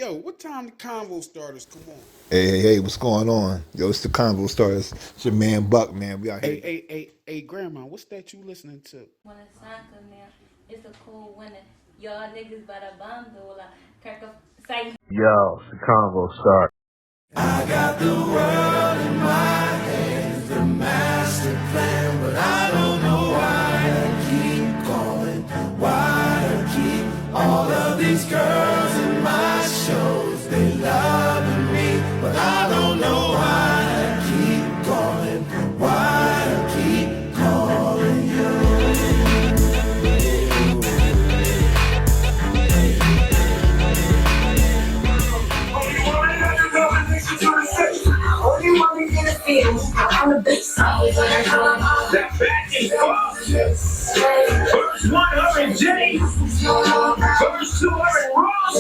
yo, what time the convo starters come on? Hey, what's going on? Yo, it's the ConvoStarters. It's your man Buck, man. We out Hey, here. hey, grandma, what's that you listening to? When it's time come now, it's a cool winner. Y'all niggas better bundle like crack up say. Yo, it's the Convo Start. I got the world in my hands, the master plan, but I don't know why I keep calling, why I keep all of these girls in my shows. They loving me, but I don't know why I keep calling, why I keep calling you. Only one in the field, on the bass. That back and forth. First one, her and Jay. First two, her and Ross.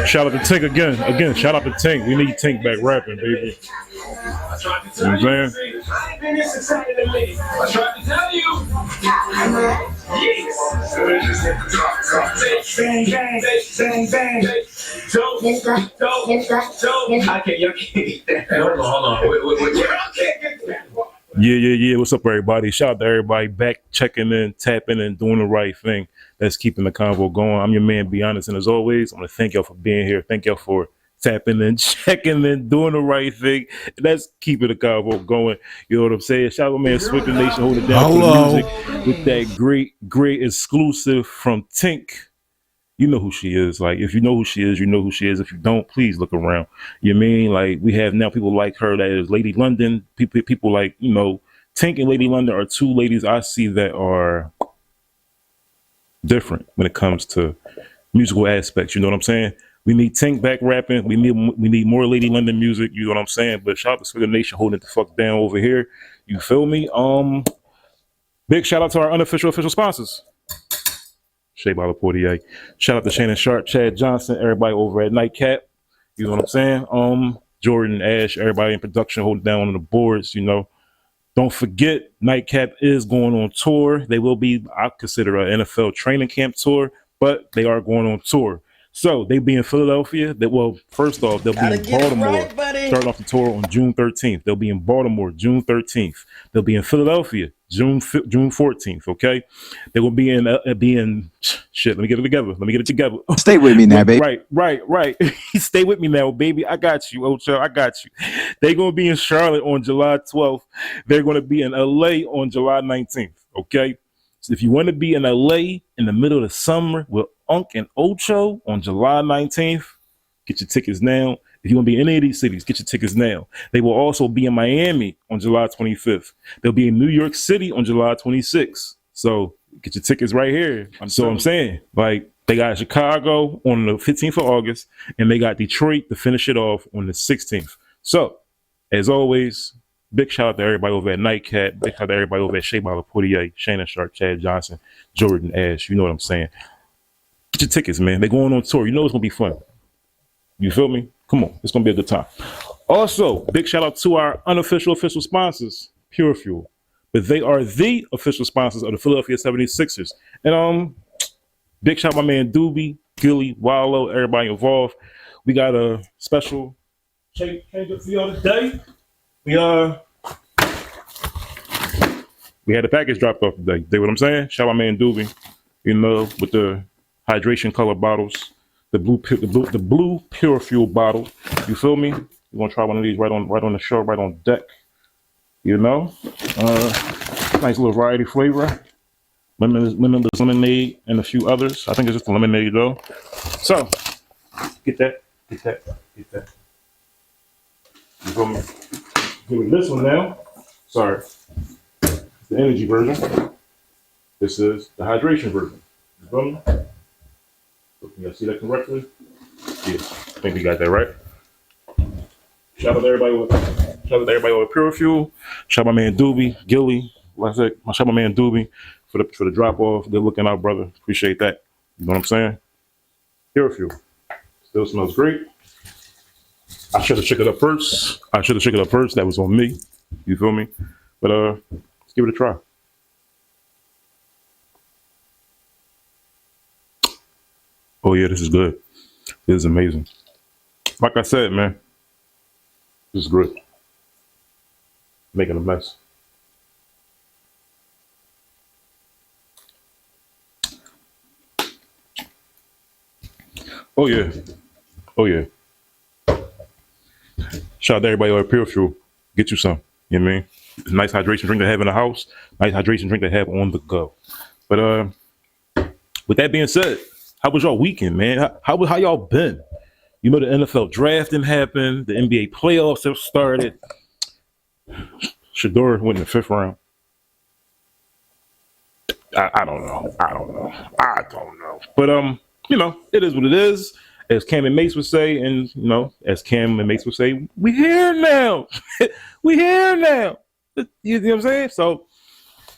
Shout out to Tink again. Shout out to Tink. We need Tink back rapping, baby. I tried to tell you. I ain't been this excited to me. I tried to tell you. Yes. Bang, bang, bang, bang. Dope. I can't, y'all can't get that. Hold on. Wait. Y'all can't get that. Yeah. What's up, everybody? Shout out to everybody back checking in, tapping in, doing the right thing. That's keeping the convo going. I'm your man, Be Honest. And as always, I want to thank y'all for being here. Thank y'all for tapping in, checking in, doing the right thing. That's keeping the convo going. You know what I'm saying? Shout out to man, Swicked Nation, holding it down for the music with that great exclusive from Tink. You know who she is. Like, if you know who she is, you know who she is. If you don't, please look around. You mean, like, we have now people like her that is Lady London. People like, you know, Tink and Lady London are two ladies I see that are different when it comes to musical aspects. You know what I'm saying? We need Tink back rapping. We need more Lady London music. You know what I'm saying? But shout out to Swiggin Nation holding it the fuck down over here. You feel me? Big shout out to our unofficial official sponsors. Shea by Portier. Shout out to Shannon Sharp, Chad Johnson, everybody over at Nightcap. You know what I'm saying? Jordan, Ash, everybody in production holding down on the boards, you know. Don't forget, Nightcap is going on tour. They will be, I consider, an NFL training camp tour, but they are going on tour. So they'll be in Philadelphia. First off, they'll be in Baltimore, starting off the tour on June 13th. They'll be in Baltimore, June 13th. They'll be in Philadelphia, June 14th. Okay, they will be in shit. Let me get it together. Stay with me now, baby. Right. Stay with me now, baby. I got you, Ocho. I got you. They're gonna be in Charlotte on July 12th. They're gonna be in LA on July 19th. Okay. So if you want to be in LA in the middle of the summer with Unc and Ocho on July 19th, get your tickets now. If you want to be in any of these cities, get your tickets now. They will also be in Miami on July 25th. They'll be in New York City on July 26th. So get your tickets right here. So I'm saying, like, they got Chicago on the 15th of August, and they got Detroit to finish it off on the 16th. So, as always, big shout out to everybody over at Nightcat. Big shout out to everybody over at Shea by Portier, Shannon Sharp, Chad Johnson, Jordan Ash. You know what I'm saying? Get your tickets, man. They're going on tour. You know it's going to be fun. You feel me? Come on. It's going to be a good time. Also, big shout out to our unofficial official sponsors, Pure Fuel. But they are the official sponsors of the Philadelphia 76ers. And big shout out to my man Doobie, Gilly, Wallow, everybody involved. We got a special change up for y'all today. We had the package dropped off today. You know what I'm saying? Shout out my man Doobie, you know, with the hydration color bottles, the blue Pure Fuel bottle. You feel me? We're gonna try one of these right on the show, right on deck. You know, nice little variety flavor. Limitless lemonade and a few others. I think it's just a lemonade though. So get that. You feel me? Give me this one now. Sorry, it's the energy version. This is the hydration version. You feel me? Can y'all see that correctly? Yeah, I think we got that right. Shout out to everybody with Pure Fuel. Shout out my man Doobie, Gilly. Like I said, shout out my man Doobie for the drop off. Good looking out, brother. Appreciate that. You know what I'm saying? Pure Fuel. Still smells great. I should have checked it up first. That was on me. You feel me? But let's give it a try. Oh yeah, this is good. It is amazing. Like I said, man, this is great. Making a mess. Oh yeah. Oh yeah. Shout out to everybody on Pure Fuel. Get you some. You know what I mean? Nice hydration drink to have in the house. Nice hydration drink to have on the go. But with that being said, how was y'all weekend, man? How y'all been? You know, the NFL draft didn't happen. The NBA playoffs have started. Shador went in the 5th round. I don't know. But you know, it is what it is. As Cam and Mace would say, and you know, as Cam and Mace would say, we here now. We here now. You know what I'm saying? So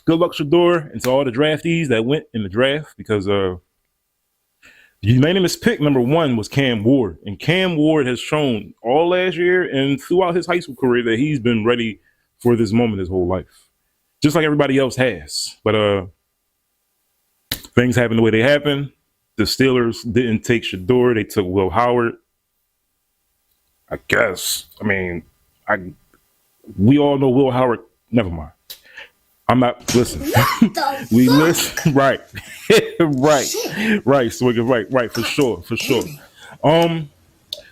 good luck, Shador, and to all the draftees that went in the draft, because the unanimous pick number 1 was Cam Ward. And Cam Ward has shown all last year and throughout his high school career that he's been ready for this moment his whole life. Just like everybody else has. But things happen the way they happen. The Steelers didn't take Shador. They took Will Howard. I guess. I mean, we all know Will Howard. Never mind. I'm not, listen. We listen. Right. Right. So we can, right. For sure. The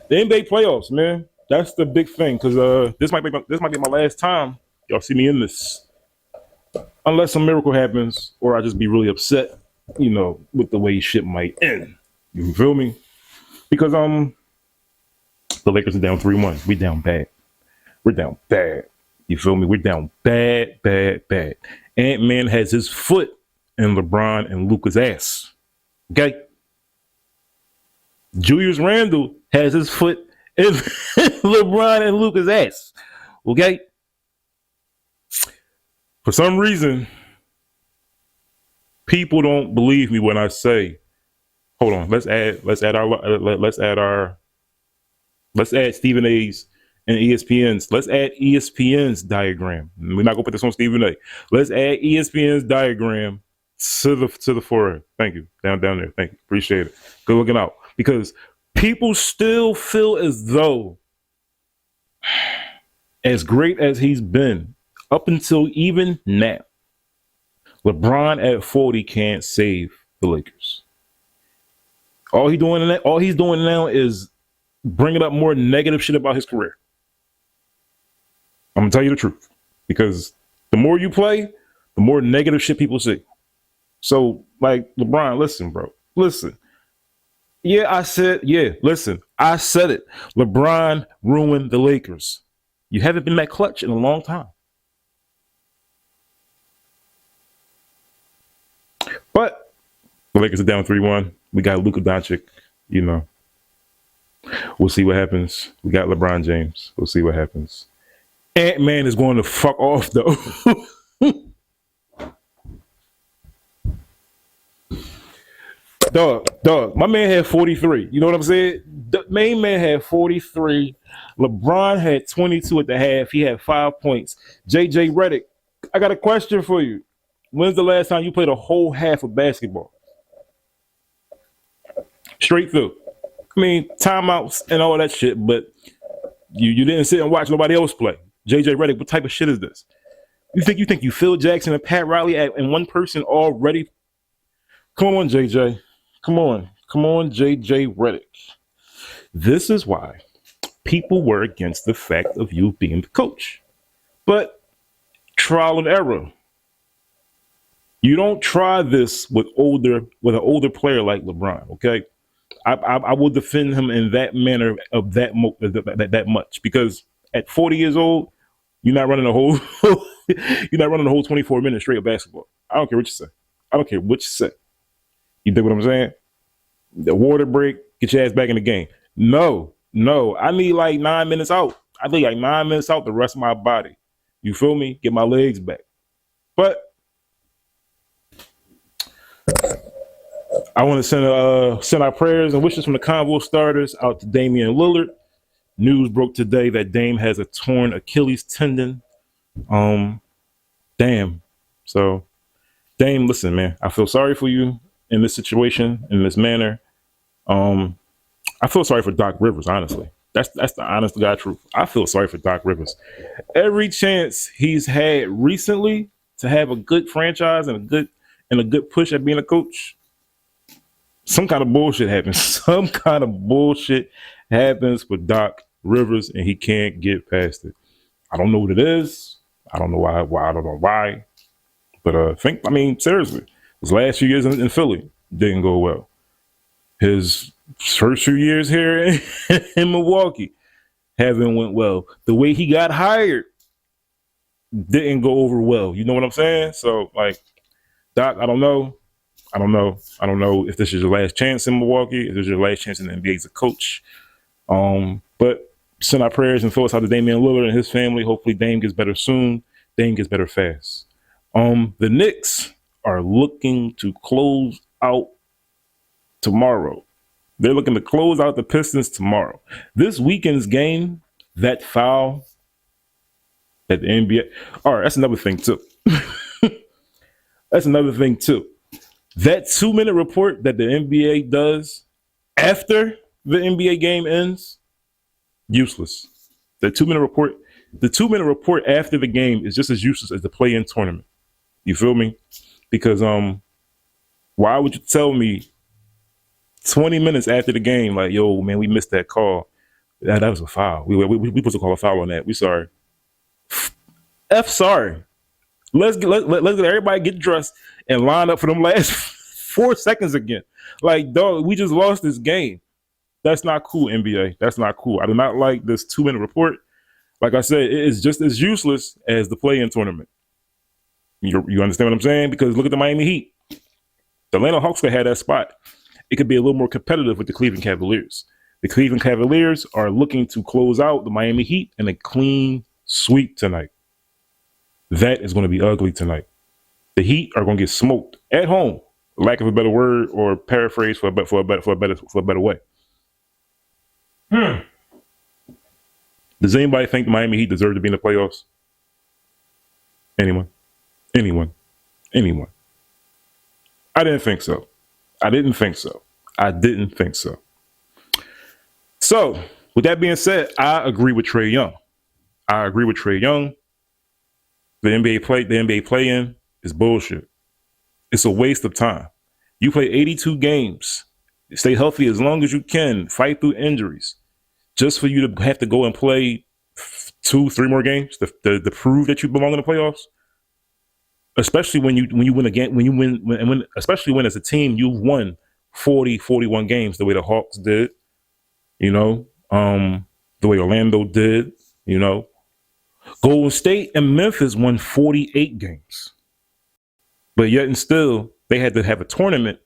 NBA playoffs, man. That's the big thing. Because this might be my last time y'all see me in this. Unless some miracle happens or I just be really upset, you know, with the way shit might end. You feel me? Because the Lakers are down 3-1. We down bad. We're down bad. You feel me? We're down bad. Ant-Man has his foot in LeBron and Luka's ass. Okay? Julius Randle has his foot in LeBron and Luka's ass. Okay? For some reason, people don't believe me when I say, hold on, let's add Stephen A's and ESPN's. Let's add ESPN's diagram. We're not gonna put this on Stephen A. Let's add ESPN's diagram to the forehead. Thank you. Down there. Thank you. Appreciate it. Good looking out. Because people still feel as though, as great as he's been, up until even now, LeBron at 40 can't save the Lakers. All he's doing now is bringing up more negative shit about his career. I'm gonna tell you the truth, because the more you play, the more negative shit people see. So, like, LeBron, listen, bro, listen. I said it. LeBron ruined the Lakers. You haven't been that clutch in a long time. But the Lakers are down 3-1. We got Luka Doncic, you know. We'll see what happens. We got LeBron James. We'll see what happens. Ant-Man is going to fuck off, though. Dog, my man had 43. You know what I'm saying? The main man had 43. LeBron had 22 at the half. He had 5 points. JJ Redick, I got a question for you. When's the last time you played a whole half of basketball? Straight through. I mean, timeouts and all that shit, but you didn't sit and watch nobody else play. JJ Redick, what type of shit is this? You think you Phil Jackson and Pat Riley and one person already? Come on, JJ. Come on, JJ Redick. This is why people were against the fact of you being the coach. But trial and error. You don't try this with an older player like LeBron, okay? I will defend him in that manner of that much, because at 40 years old, you're not running a whole 24 minutes straight of basketball. I don't care what you say. You dig what I'm saying? The water break, get your ass back in the game. No. I need like 9 minutes out. I need like 9 minutes out the rest of my body. You feel me? Get my legs back. But I want to send our prayers and wishes from the ConvoStarters out to Damian Lillard. News broke today that Dame has a torn Achilles tendon. Damn. So, Dame, listen, man, I feel sorry for you in this situation, in this manner. I feel sorry for Doc Rivers, honestly. That's the honest to God truth. I feel sorry for Doc Rivers. Every chance he's had recently to have a good franchise and a good push at being a coach, some kind of bullshit happens. Some kind of bullshit happens with Doc Rivers, and he can't get past it. I don't know what it is. I don't know why. I don't know why. But seriously, his last few years in Philly didn't go well. His first few years here in Milwaukee haven't went well. The way he got hired didn't go over well. You know what I'm saying? So, like, Doc, I don't know. I don't know if this is your last chance in Milwaukee, if this is your last chance in the NBA as a coach. But send our prayers and thoughts out to Damian Lillard and his family. Hopefully Dame gets better soon. Dame gets better fast. The Knicks are looking to close out tomorrow. They're looking to close out the Pistons tomorrow. This weekend's game, that foul at the NBA. All right, that's another thing too. That's another thing too. That 2-minute report that the NBA does after the NBA game ends, useless. The 2-minute report after the game is just as useless as the play-in tournament. You feel me? Because why would you tell me 20 minutes after the game, like, yo, man, we missed that call. That was a foul. We supposed to call a foul on that. We sorry. Sorry. Let's get everybody get dressed and line up for them last 4 seconds again. Like, dog, we just lost this game. That's not cool, NBA. That's not cool. I do not like this 2-minute report. Like I said, it is just as useless as the play-in tournament. You understand what I'm saying? Because look at the Miami Heat. The Atlanta Hawks could have that spot. It could be a little more competitive with the Cleveland Cavaliers. The Cleveland Cavaliers are looking to close out the Miami Heat in a clean sweep tonight. That is going to be ugly tonight. The Heat are going to get smoked at home. Lack of a better word or paraphrase for a better way. Does anybody think the Miami Heat deserve to be in the playoffs? Anyone? I didn't think so. So, with that being said, I agree with Trae Young. The NBA play-in is bullshit. It's a waste of time. You play 82 games. Stay healthy as long as you can. Fight through injuries. Just for you to have to go and play 2-3 more games to prove that you belong in the playoffs. Especially when you win a game, especially when as a team you've won 41 games the way the Hawks did, the way Orlando did, Golden State and Memphis won 48 games. But yet and still, they had to have a tournament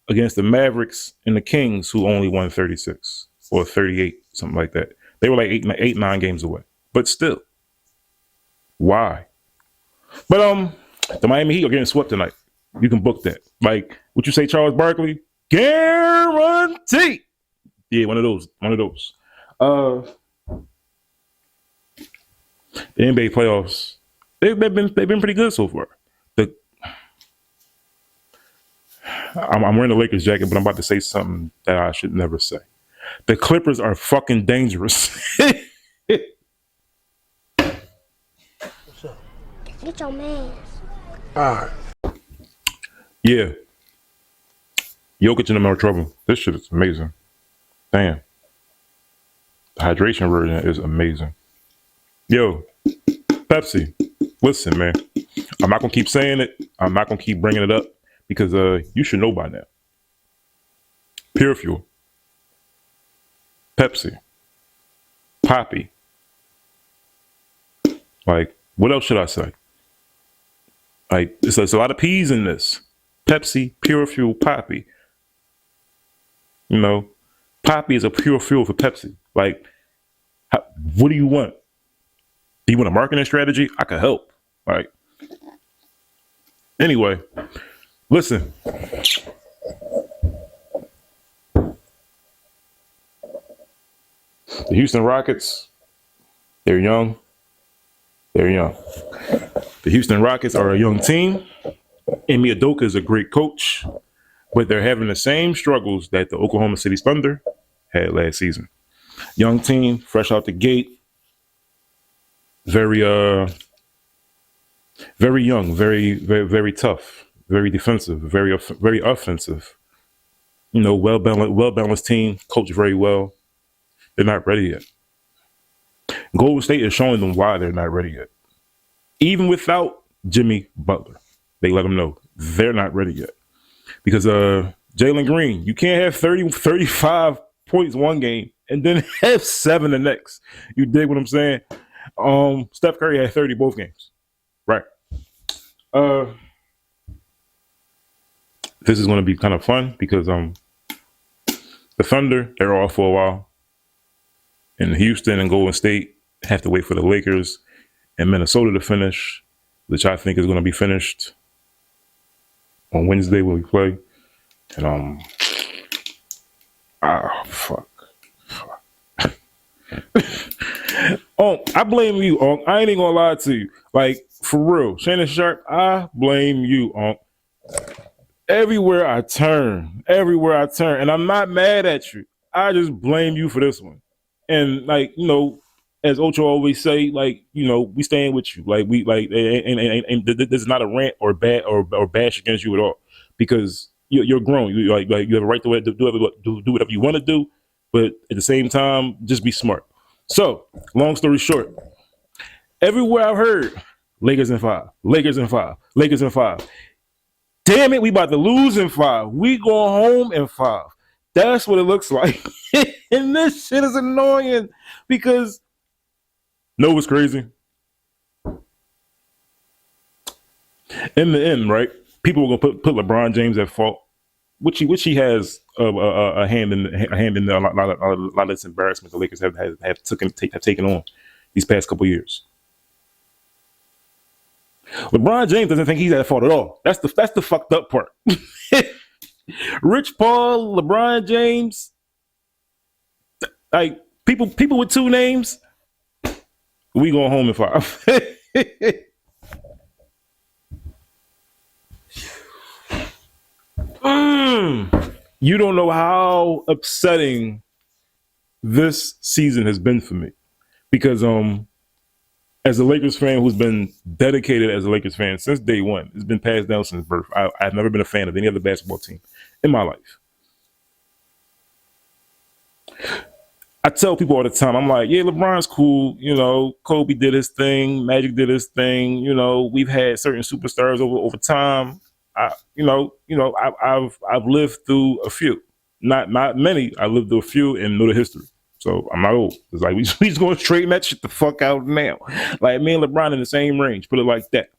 against the Mavericks and the Kings, who only won 36 or 38, something like that. They were like 9 games away. But still, why? But the Miami Heat are getting swept tonight. You can book that. Like, what you say, Charles Barkley? Guarantee. Yeah, one of those. The NBA playoffs, they've been pretty good so far. I'm wearing the Lakers jacket, but I'm about to say something that I should never say. The Clippers are fucking dangerous. Get your man. All right. Yeah. Jokic in more trouble. This shit is amazing. Damn. The hydration version is amazing. Yo, Pepsi, listen, man. I'm not going to keep saying it. I'm not going to keep bringing it up because you should know by now. Pure Fuel, Pepsi, Poppy. Like, what else should I say? Like, there's a lot of P's in this. Pepsi, Pure Fuel, Poppy. Poppy is a pure fuel for Pepsi. Like, what do you want? Do you want a marketing strategy? I could help. Like, anyway, listen. The Houston Rockets, they're young. The Houston Rockets are a young team. Emi Udoka is a great coach, but they're having the same struggles that the Oklahoma City Thunder had last season. Young team, fresh out the gate, very very young, very tough, very defensive, very offensive. You know, well balanced team, coached very well. They're not ready yet. Golden State is showing them why they're not ready yet. Even without Jimmy Butler, they let them know they're not ready yet. Because Jalen Green, you can't have 35 points one game and then have 7 the next. You dig what I'm saying? Steph Curry had 30 both games. Right. This is going to be kind of fun because the Thunder, they're off for a while. And Houston and Golden State have to wait for the Lakers and Minnesota to finish, which I think is going to be finished on Wednesday when we play. And fuck. Oh, I blame you, Unc. I ain't even gonna lie to you. Like, for real, Shannon Sharp, I blame you, Unc. Everywhere I turn, and I'm not mad at you. I just blame you for this one. And like, you know, as Ocho always say, like, you know, we staying with you. Like, we like, and this is not a rant or bad or bash against you at all, because you're grown. You like you have a right to do whatever you want to do, but at the same time, just be smart. So, long story short, everywhere I've heard, Lakers in 5, Lakers in 5, Lakers in 5. Damn it, we about to lose in 5. We going home in 5. That's what it looks like. And this shit is annoying because know what's crazy? In the end, right? People are gonna put LeBron James at fault, which he has a hand in a lot of this embarrassment the Lakers have taken on these past couple years. LeBron James doesn't think he's at fault at all. That's the fucked up part. Rich Paul, LeBron James, like people with 2 names, we going home in 5. You don't know how upsetting this season has been for me, because as a Lakers fan who's been dedicated as a Lakers fan since day one, it's been passed down since birth. I've never been a fan of any other basketball team in my life. I tell people all the time, I'm like, yeah, LeBron's cool. You know, Kobe did his thing, Magic did his thing. You know, we've had certain superstars over time. I've lived through a few, not many. I lived through a few and know the history. So I'm not old. It's like we just going to straighten that shit the fuck out now. Like me and LeBron in the same range. Put it like that.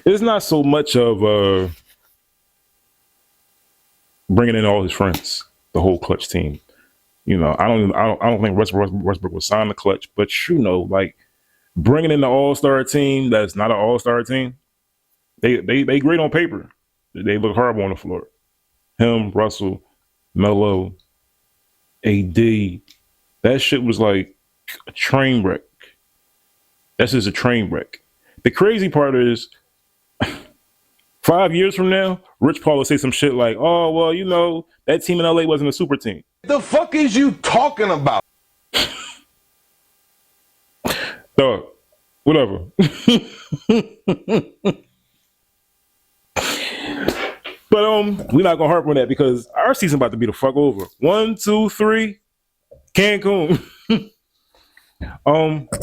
It's not so much of bringing in all his friends, the whole Clutch team. You know, I don't think Westbrook was signed the Clutch, but you know, like bringing in the All-Star team that's not an All-Star team. They great on paper. They look horrible on the floor. Him, Russell, Melo, AD, that shit was like a train wreck. That's just a train wreck. The crazy part is 5 years from now, Rich Paul will say some shit like, oh, well, you know, that team in LA wasn't a super team. The fuck is you talking about? Dog, whatever. But we're not gonna harp on that because our season about to be the fuck over. 1, 2, 3, Cancun.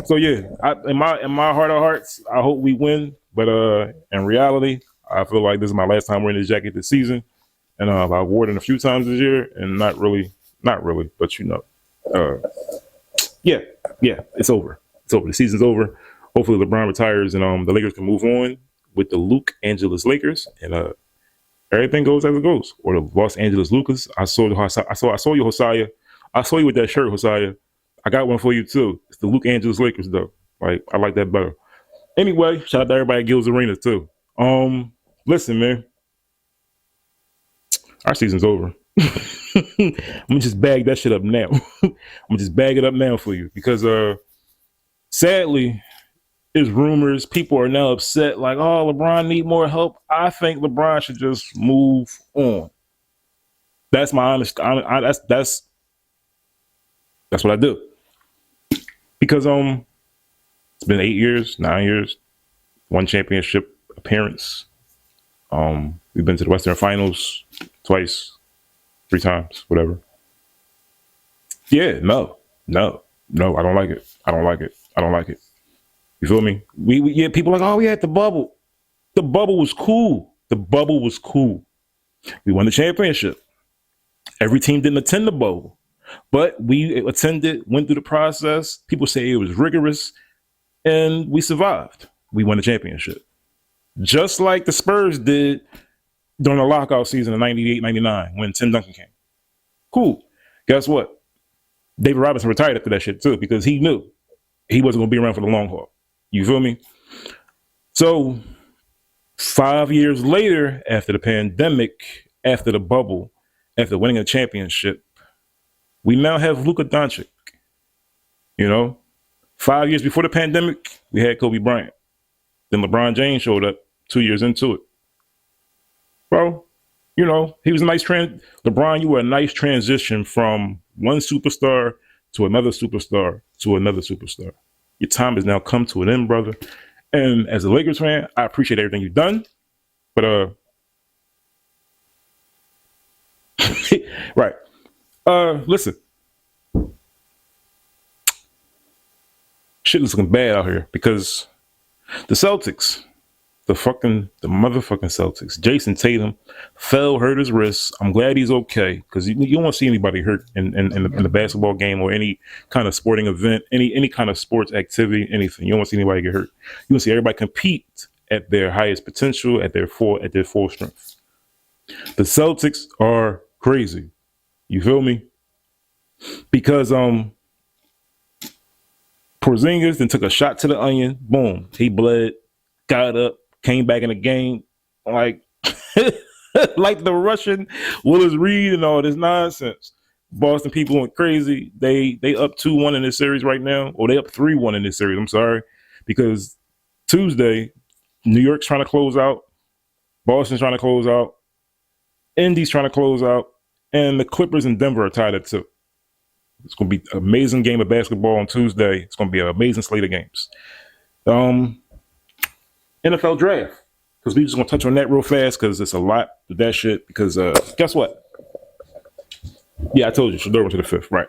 So yeah, in my heart of hearts, I hope we win. But in reality, I feel like this is my last time wearing this jacket this season, and I've worn it a few times this year, and not really. But you know, yeah, it's over. It's over. The season's over. Hopefully, LeBron retires, and the Lakers can move on with the Los Angeles Lakers, and everything goes as it goes. Or the Los Angeles Lucas. I saw you, Hosea. I saw you with that shirt, Hosea. I got one for you too. It's the Los Angeles Lakers though. Like I like that better. Anyway, shout out to everybody at Gil's Arena too. Listen, man. Our season's over. I'm gonna just bag that shit up now. I'm gonna just bag it up now for you because sadly, there's rumors. People are now upset, like, oh, LeBron need more help. I think LeBron should just move on. That's my honest. That's That's what I do. Because it's been 8 years, 9 years, one championship appearance. We've been to the Western Finals twice, 3 times, whatever. Yeah, no, I don't like it. I don't like it. You feel me? We people like, oh, we had the bubble. The bubble was cool. We won the championship. Every team didn't attend the bubble, but we attended, went through the process. People say it was rigorous, and we survived. We won the championship. Just like the Spurs did during the lockout season of 98, 99, when Tim Duncan came. Cool. Guess what? David Robinson retired after that shit too, because he knew he wasn't going to be around for the long haul. You feel me? So 5 years later, after the pandemic, after the bubble, after winning a championship, we now have Luka Doncic. You know, 5 years before the pandemic, we had Kobe Bryant. Then LeBron James showed up 2 years into it. Bro, you know, he was a nice LeBron, you were a nice transition from one superstar to another superstar to another superstar. Your time has now come to an end, brother. And as a Lakers fan, I appreciate everything you've done. But right. Listen. Shit is looking bad out here because the Celtics, the motherfucking Celtics, Jason Tatum hurt his wrist. I'm glad he's okay because you don't want to see anybody hurt in the basketball game or any kind of sporting event, any kind of sports activity, anything. You don't want to see anybody get hurt. You want to see everybody compete at their highest potential, at their full strength. The Celtics are crazy. You feel me? Because Porzingis then took a shot to the onion. Boom. He bled, got up, came back in the game like like the Russian Willis Reed and all this nonsense. Boston people went crazy. They up 2-1 in this series right now. Or they up 3-1 in this series. I'm sorry. Because Tuesday, New York's trying to close out. Boston's trying to close out. Indy's trying to close out. And the Clippers in Denver are tied at 2. It's going to be an amazing game of basketball on Tuesday. It's going to be an amazing slate of games. NFL draft. Because we just going to touch on that real fast because it's a lot of that shit. Because guess what? Yeah, I told you. Shador went to the 5th. Right.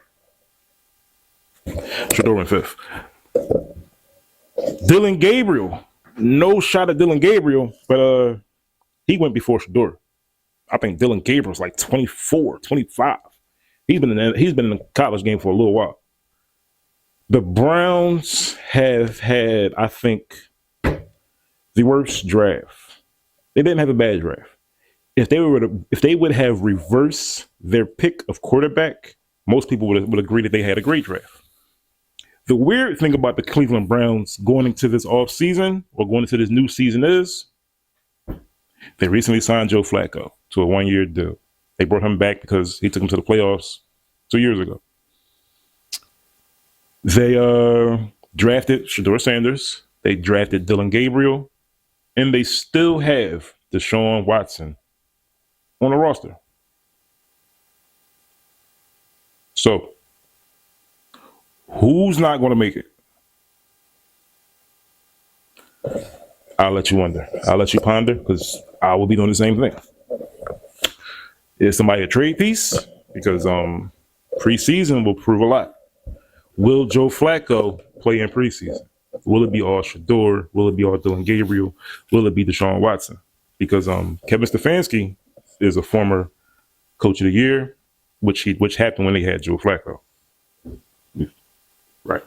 Shador went 5th. Dylan Gabriel. No shot at Dylan Gabriel, but he went before Shador. I think Dylan Gabriel's like 24, 25. He's been in the college game for a little while. The Browns have had, I think, the worst draft. They didn't have a bad draft. If they would have reversed their pick of quarterback, most people would agree that they had a great draft. The weird thing about the Cleveland Browns going into this offseason or going into this new season is they recently signed Joe Flacco to a 1-year deal. They brought him back because he took them to the playoffs 2 years ago. They drafted Shador Sanders. They drafted Dylan Gabriel. And they still have Deshaun Watson on the roster. So, who's not going to make it? I'll let you wonder. I'll let you ponder because I will be doing the same thing. Is somebody a trade piece? Because preseason will prove a lot. Will Joe Flacco play in preseason? Will it be all Shador? Will it be all Dylan Gabriel? Will it be Deshaun Watson? Because Kevin Stefanski is a former coach of the year, which happened when they had Joe Flacco. Right.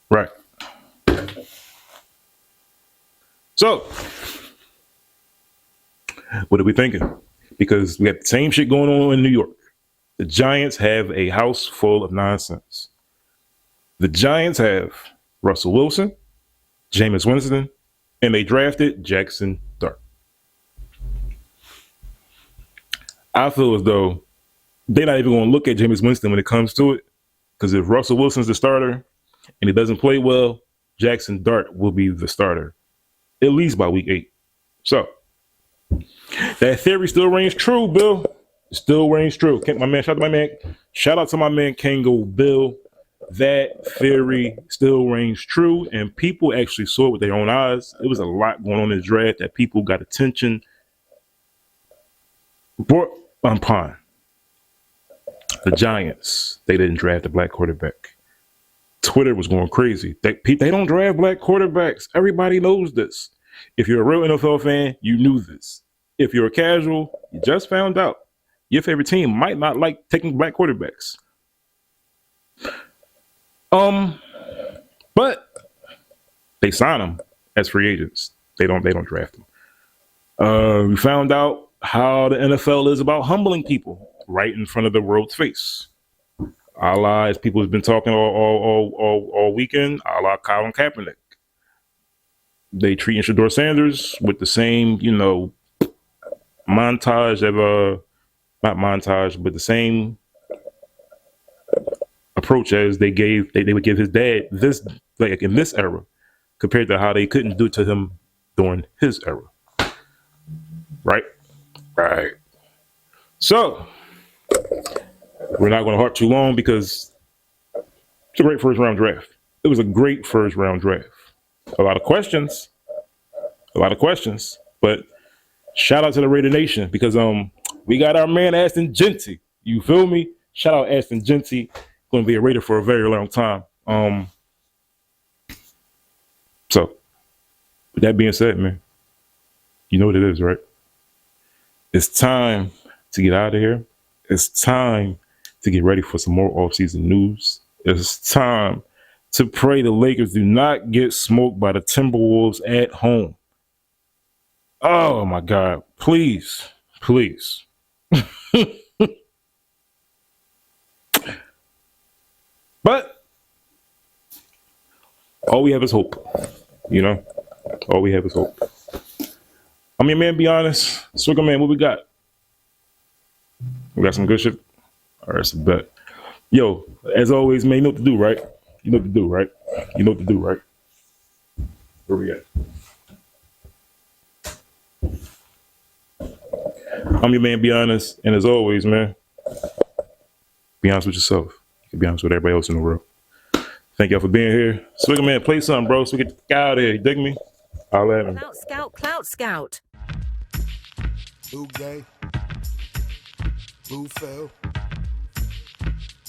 Right. So, what are we thinking? Because we got the same shit going on in New York. The Giants have a house full of nonsense. The Giants have Russell Wilson, Jameis Winston, and they drafted Jackson Dart. I feel as though they're not even going to look at Jameis Winston when it comes to it, because if Russell Wilson's the starter and he doesn't play well, Jackson Dart will be the starter, at least by week 8. So, that theory still reigns true, Bill. Still reigns true. My man, shout out to my man Kango Bill. That theory still reigns true, and people actually saw it with their own eyes. It was a lot going on in the draft that people got attention brought upon. The Giants, they didn't draft a black quarterback. Twitter was going crazy. They don't draft black quarterbacks. Everybody knows this. If you're a real NFL fan, you knew this. If you're a casual, you just found out. Your favorite team might not like taking black quarterbacks. But they sign them as free agents. They don't draft them. We found out how the NFL is about humbling people right in front of the world's face. A la, as people have been talking all weekend, a la Colin Kaepernick. They treating Shador Sanders with the same, montage of not montage, but the same approach as they would give his dad this, like in this era, compared to how they couldn't do it to him during his era. Right. So we're not going to harp too long because it's a great first round draft. It was a great first round draft. A lot of questions, but shout out to the Raider Nation because we got our man Aston Genty. You feel me? Shout out Aston Genty. Going to be a Raider for a very long time. So with that being said, man, you know what it is, right? It's time to get out of here. It's time to get ready for some more offseason news. It's time to pray the Lakers do not get smoked by the Timberwolves at home. Oh my God. Please. But all we have is hope. All we have is hope. I mean, man, be honest. Swigger man, what we got? We got some good shit. All right, it's a bet. Yo, as always, man, you know what to do, right? Where we at? I'm your man, be honest. And as always, man, be honest with yourself. You can be honest with everybody else in the world. Thank y'all for being here. Swigger man, play something, bro, so we get out of here. You dig me? I'll let him. Clout Scout. Blue Gay, Blue Phil,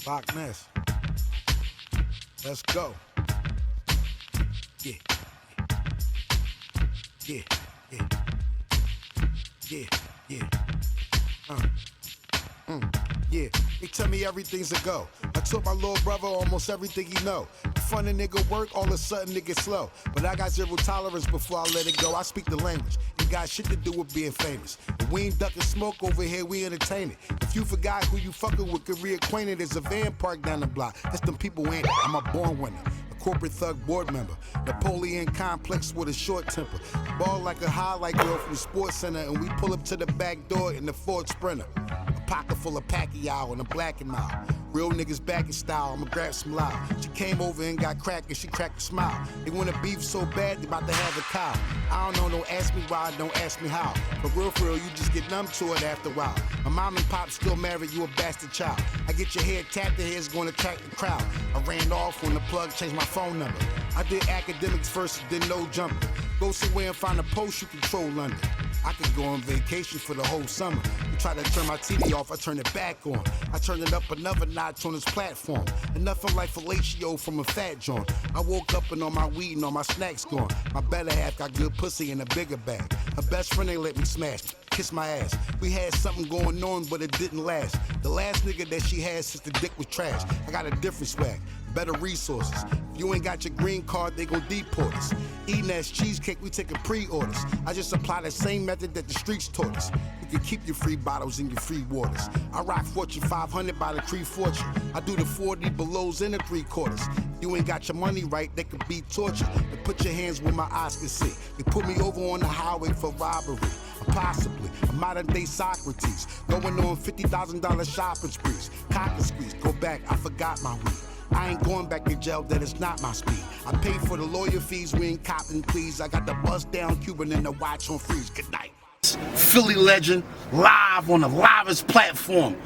Loch Ness. Let's go. Yeah. Yeah, they tell me everything's a go. I taught my little brother almost everything he know. Fun a nigga work, all of a sudden it gets slow. But I got zero tolerance before I let it go. I speak the language. It got shit to do with being famous. But we ain't ducking smoke over here, we entertain it. If you forgot who you fucking with, get reacquainted. There's a van parked down the block. That's them people ain't. I'm a born winner. Corporate thug board member, Napoleon complex with a short temper. Ball like a highlight girl from the sports center, and we pull up to the back door in the Ford Sprinter. A pocket full of Pacquiao and a black and mild. Real niggas back in style, I'ma grab some loud. She came over and got cracked and she cracked a smile. They wanna beef so bad, they about to have a cow. I don't know, don't ask me why, don't ask me how. But real for real, you just get numb to it after a while. My mom and pop still married, you a bastard child. I get your hair tapped, the hair's gonna attract the crowd. I ran off when the plug changed my phone number. I did academics first and then no jumping. Go somewhere and find a post you control London. I could go on vacation for the whole summer. You try to turn my TV off, I turn it back on. I turn it up another notch on this platform. Enough of like fellatio from a fat joint. I woke up and all my weed and all my snacks gone. My better half got good pussy in a bigger bag. Her best friend, they let me smash. Kiss my ass. We had something going on, but it didn't last. The last nigga that she had since the dick was trash. I got a different swag, better resources. If you ain't got your green card, they gon' deport us. Eating that cheesecake, we taking pre-orders. I just apply the same method that the streets taught us. You can keep your free bottles and your free waters. I rock Fortune 500 by the Cree Fortune. I do the 40 belows and the 3/4. If you ain't got your money right, they could be torture. They put your hands where my eyes can see. They put me over on the highway for robbery. Possibly a modern day Socrates, going on $50,000 shopping sprees. Cock and squeeze, go back, I forgot my weed. I ain't going back to jail, that is not my speed. I paid for the lawyer fees, we ain't copping, please. I got the bust down Cuban and the watch on freeze. Good night. Philly legend, live on the livest platform.